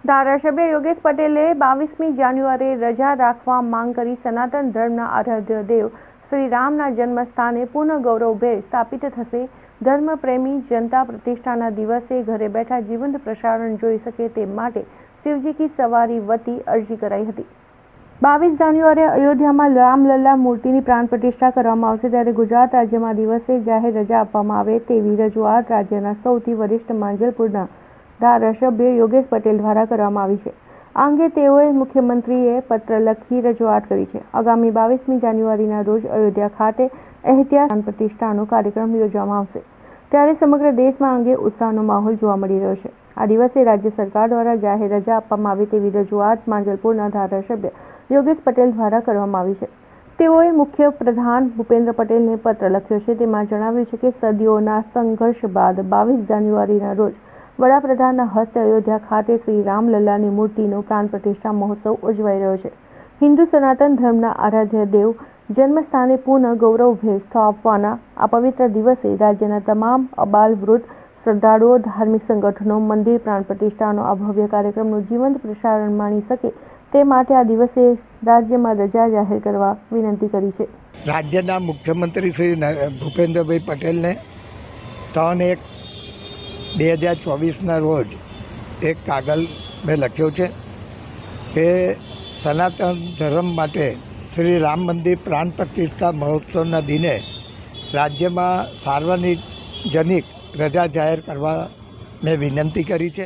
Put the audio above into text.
ધારાસભ્ય યોગેશ પટેલે 22મી જાન્યુઆરીએ રજા રાખવા માંગ કરી સનાતન ધર્મના આરાધ્ય દેવ શ્રી રામના જન્મસ્થાને પુનઃ ગૌરવભેર સ્થાપિત થશે ધર્મપ્રેમી જનતા પ્રતિષ્ઠાના દિવસે ઘરે બેઠા જીવંત પ્રસારણ જોઈ શકે તે માટે શિવજી કી સવારી વતી અરજી કરાઈ હતી। 22 જાન્યુઆરીએ અયોધ્યામાં રામલલ્લા મૂર્તિની પ્રાણ પ્રતિષ્ઠા કરવામાં આવશે ત્યારે ગુજરાત રાજ્યમાં દિવસે જાહેર રજા આપવામાં આવે તેવી રજૂઆત રાજ્યના સૌથી વરિષ્ઠ માંજલપુરના ધારાસભ્ય યોગેશ પટેલ દ્વારા કરવામાં આવી છે। આ અંગે તેઓએ મુખ્યમંત્રીએ પત્ર લખી રજૂઆત કરી છે। આગામી 22મી જાન્યુઆરીના રોજ અયોધ્યા ખાતે ઐતિહાસિક પ્રતિષ્ઠાનો કાર્યક્રમ યોજવામાં આવશે ત્યારે સમગ્ર દેશમાં અંગે ઉત્સાહનો માહોલ જોવા મળી રહ્યો છે। આ દિવસે રાજ્ય સરકાર દ્વારા જાહેર રજા આપવામાં આવે તેવી રજૂઆત માંજલપુરના ધારાસભ્ય યોગેશ પટેલ દ્વારા કરવામાં આવી છે। તેઓએ મુખ્ય પ્રધાન ભૂપેન્દ્ર પટેલને પત્ર લખ્યો છે। તેમાં જણાવ્યું છે કે સદીઓના સંઘર્ષ બાદ 22 જાન્યુઆરીના રોજ વડાપ્રધાનના હસ્તે અયોધ્યા ખાતે શ્રી રામલલ્લાની મૂર્તિનો પ્રાણ પ્રતિષ્ઠા મહોત્સવ ઉજવાઈ રહ્યો છે। હિન્દુ સનાતન ધર્મના આરાધ્ય દેવ જન્મસ્થાને પુનઃ ગૌરવભેર સ્થાપવાના આ પવિત્ર દિવસે રાજ્યના તમામ અબાલ વૃદ્ધ શ્રદ્ધાળુઓ ધાર્મિક સંગઠનો મંદિર પ્રાણ પ્રતિષ્ઠાનો આ ભવ્ય કાર્યક્રમનું જીવંત પ્રસારણ માણી શકે તે માટે આ દિવસે રાજ્યમાં રજા જાહેર કરવા વિનંતી કરી છે। રાજ્યના મુખ્યમંત્રી શ્રી ભૂપેન્દ્રભાઈ પટેલને 3/1/2024ના રોજ એક કાગળ મેં લખ્યો છે કે સનાતન ધર્મ માટે શ્રી રામ મંદિર પ્રાણ પ્રતિષ્ઠા મહોત્સવના દિને રાજ્યમાં સાર્વજનિક રજા જાહેર કરવા મેં વિનંતી કરી છે।